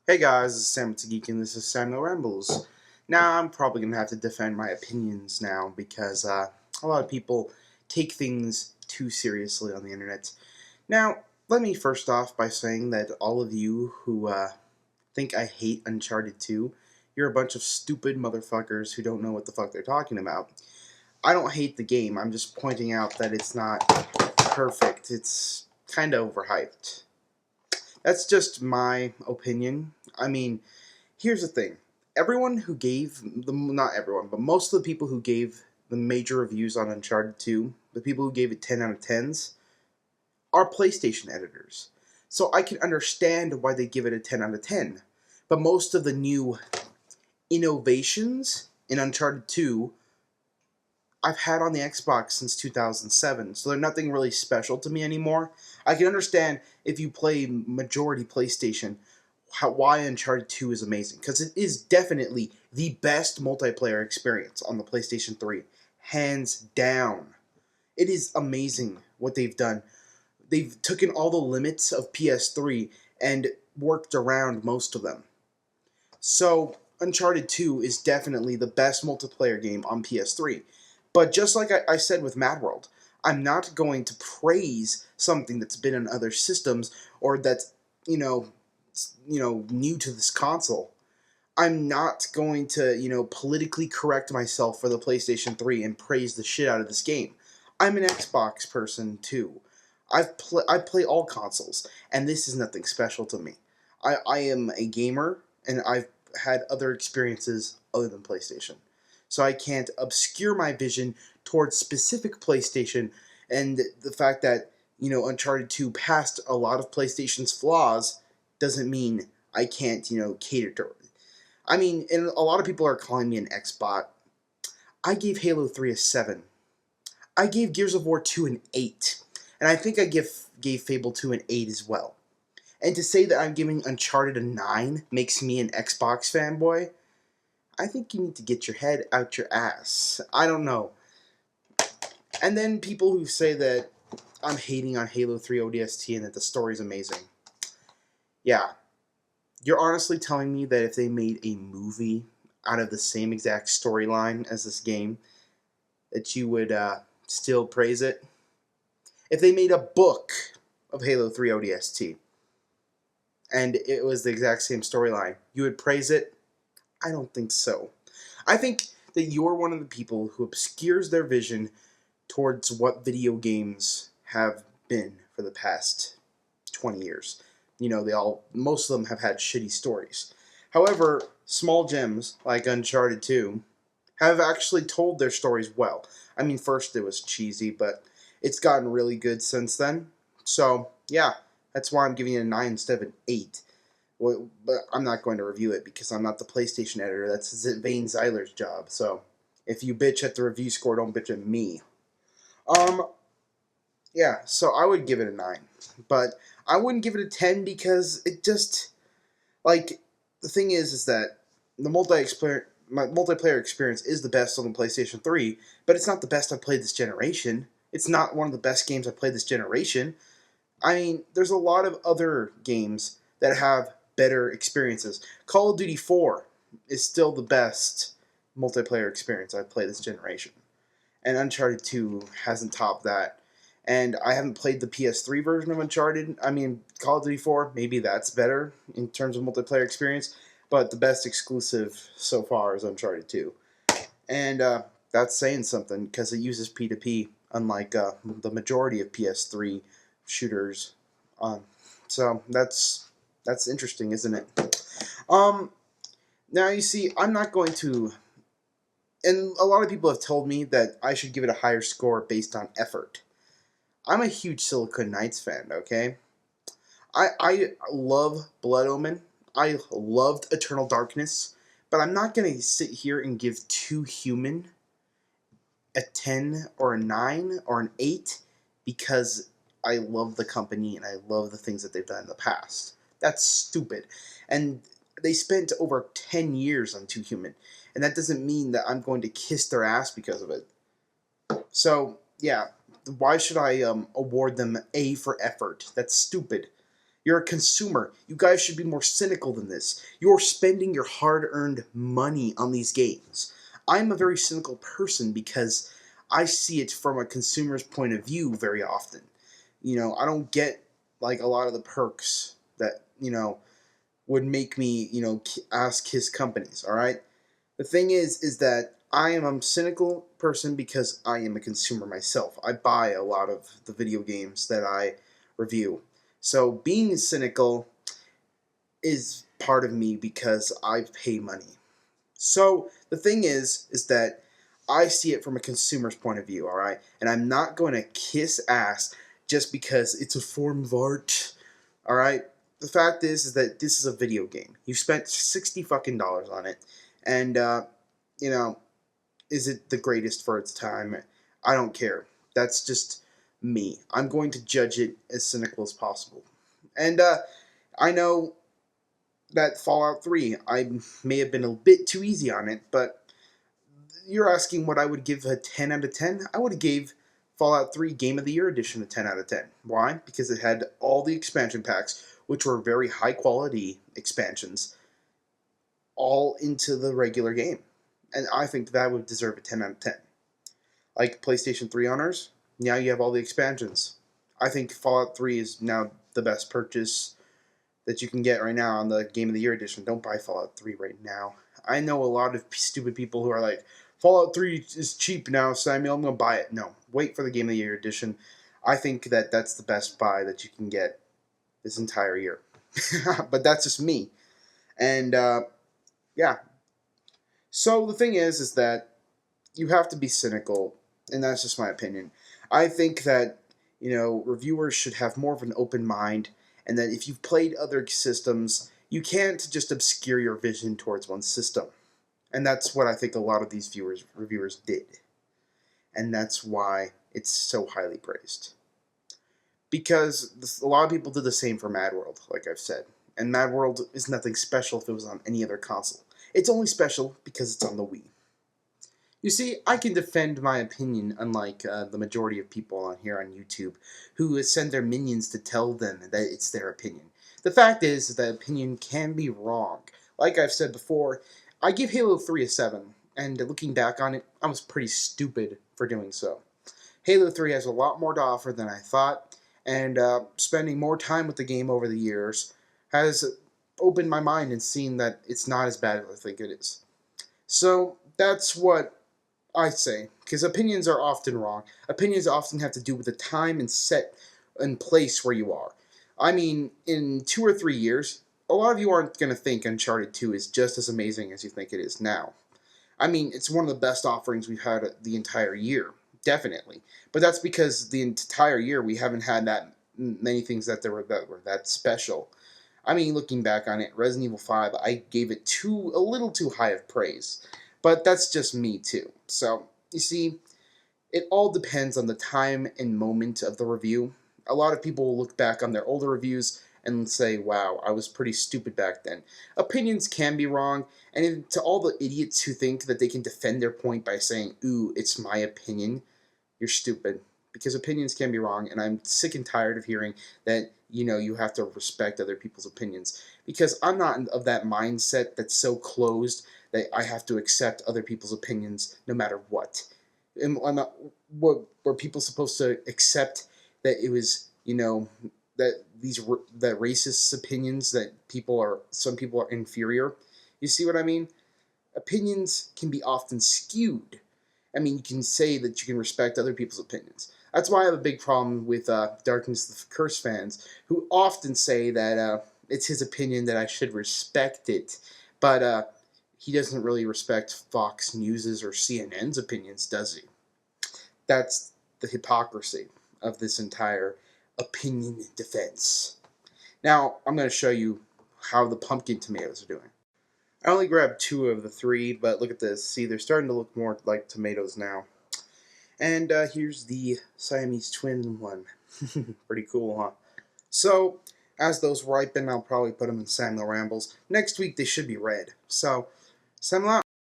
Hey guys, this is Sam with Geek and this is Samuel Rambles. Now, I'm probably going to have to defend my opinions now because a lot of people take things too seriously on the internet. Now, let me first off by saying that all of you who think I hate Uncharted 2, you're a bunch of stupid motherfuckers who don't know what the fuck they're talking about. I don't hate the game, I'm just pointing out that it's not perfect. It's kind of overhyped. That's just my opinion. I mean, here's the thing. Everyone who gave, not everyone, but most of the people who gave the major reviews on Uncharted 2, the people who gave it 10 out of 10s, are PlayStation editors. So I can understand why they give it a 10 out of 10. But most of the new innovations in Uncharted 2 I've had on the Xbox since 2007, so they're nothing really special to me anymore. I can understand if you play majority PlayStation, why Uncharted 2 is amazing, because it is definitely the best multiplayer experience on the PlayStation 3. Hands down. It is amazing what they've done. They've taken all the limits of PS3 and worked around most of them. So, Uncharted 2 is definitely the best multiplayer game on PS3. But just like I said with Mad World, I'm not going to praise something that's been on other systems or that's, new to this console. I'm not going to, politically correct myself for the PlayStation 3 and praise the shit out of this game. I'm an Xbox person too. I play all consoles, and this is nothing special to me. I am a gamer, and I've had other experiences other than PlayStation. So I can't obscure my vision towards specific PlayStation, and the fact that, Uncharted 2 passed a lot of PlayStation's flaws doesn't mean I can't, cater to it. I mean, and a lot of people are calling me an Xbot. I gave Halo 3 a 7. I gave Gears of War 2 an 8. And I think I gave Fable 2 an 8 as well. And to say that I'm giving Uncharted a 9 makes me an Xbox fanboy, I think you need to get your head out your ass. I don't know. And then people who say that I'm hating on Halo 3 ODST and that the story's amazing. Yeah. You're honestly telling me that if they made a movie out of the same exact storyline as this game, that you would still praise it? If they made a book of Halo 3 ODST and it was the exact same storyline, you would praise it? I don't think so. I think that you're one of the people who obscures their vision towards what video games have been for the past 20 years. Most of them have had shitty stories. However, small gems like Uncharted 2 have actually told their stories well. I mean, first it was cheesy, but it's gotten really good since then. So, yeah, that's why I'm giving it a 9 instead of an 8. Well, but I'm not going to review it because I'm not the PlayStation editor. That's Vane Zeiler's job. So, if you bitch at the review score, don't bitch at me. Um, yeah, so I would give it a 9. But I wouldn't give it a 10 because it just, like, the thing is that the multiplayer experience is the best on the PlayStation 3, but it's not the best I've played this generation. It's not one of the best games I've played this generation. I mean, there's a lot of other games that have better experiences. Call of Duty 4 is still the best multiplayer experience I've played this generation. And Uncharted 2 hasn't topped that. And I haven't played the PS3 version of Uncharted. I mean, Call of Duty 4, maybe that's better in terms of multiplayer experience, but the best exclusive so far is Uncharted 2. And that's saying something because it uses P2P, unlike the majority of PS3 shooters. Um, so that's interesting, isn't it? Um, Now you see, I'm not going to, and a lot of people have told me that I should give it a higher score based on effort. I'm a huge Silicon Knights fan, okay? I love Blood Omen. I loved Eternal Darkness, but I'm not going to sit here and give Too Human a 10 or a 9 or an 8 because I love the company and I love the things that they've done in the past. That's stupid. And they spent over 10 years on Too Human, and that doesn't mean that I'm going to kiss their ass because of it. So, yeah, why should I award them A for effort? That's stupid. You're a consumer. You guys should be more cynical than this. You're spending your hard-earned money on these games. I'm a very cynical person because I see it from a consumer's point of view very often. I don't get like a lot of the perks that, would make me, ask his companies, all right? The thing is that I am a cynical person because I am a consumer myself. I buy a lot of the video games that I review. So being cynical is part of me because I pay money. So the thing is that I see it from a consumer's point of view, all right? And I'm not going to kiss ass just because it's a form of art, all right? The fact is that this is a video game. You spent $60 fucking dollars on it, and you know, is it the greatest for its time? I don't care. That's just me. I'm going to judge it as cynical as possible. And I know that Fallout 3, I may have been a bit too easy on it, but you're asking what I would give a 10 out of 10? I would have gave Fallout 3 Game of the Year Edition a 10 out of 10. Why? Because it had all the expansion packs, which were very high quality expansions, all into the regular game. And I think that would deserve a 10 out of 10. Like PlayStation 3 owners, now you have all the expansions. I think Fallout 3 is now the best purchase that you can get right now on the Game of the Year edition. Don't buy Fallout 3 right now. I know a lot of stupid people who are like, Fallout 3 is cheap now, Samuel, I'm going to buy it. No, wait for the Game of the Year edition. I think that that's the best buy that you can get this entire year. But that's just me. And, yeah. So the thing is that you have to be cynical, and that's just my opinion. I think that, reviewers should have more of an open mind, and that if you've played other systems, you can't just obscure your vision towards one system. And that's what I think a lot of these reviewers did. And that's why it's so highly praised. Because a lot of people did the same for Mad World, like I've said. And Mad World is nothing special if it was on any other console. It's only special because it's on the Wii. You see, I can defend my opinion unlike the majority of people on here on YouTube who send their minions to tell them that it's their opinion. The fact is that opinion can be wrong. Like I've said before, I give Halo 3 a 7, and looking back on it, I was pretty stupid for doing so. Halo 3 has a lot more to offer than I thought, and spending more time with the game over the years has opened my mind and seen that it's not as bad as I think it is. So that's what I say, because opinions are often wrong. Opinions often have to do with the time and set and place where you are. I mean, in 2 or 3 years, a lot of you aren't going to think Uncharted 2 is just as amazing as you think it is now. I mean, it's one of the best offerings we've had the entire year, definitely. But that's because the entire year we haven't had that many things that were that special. I mean, looking back on it, Resident Evil 5, I gave it a little too high of praise. But that's just me too. So, you see, it all depends on the time and moment of the review. A lot of people will look back on their older reviews and say, wow, I was pretty stupid back then. Opinions can be wrong, and to all the idiots who think that they can defend their point by saying, ooh, it's my opinion, you're stupid. Because opinions can be wrong, and I'm sick and tired of hearing that, you have to respect other people's opinions. Because I'm not of that mindset that's so closed that I have to accept other people's opinions no matter what. Were people supposed to accept that it was, that that racist opinions that some people are inferior? You see what I mean? Opinions can be often skewed. I mean, you can say that you can respect other people's opinions. That's why I have a big problem with Darkness of the Curse fans, who often say that it's his opinion that I should respect it. But he doesn't really respect Fox News's or CNN's opinions, does he? That's the hypocrisy of this entire opinion defense. Now, I'm going to show you how the pumpkin tomatoes are doing. I only grabbed 2 of the 3, but look at this. See, they're starting to look more like tomatoes now. And here's the Siamese twin one. Pretty cool, huh? So, as those ripen, I'll probably put them in Samuel Rambles. Next week, they should be red. So, Samuel out.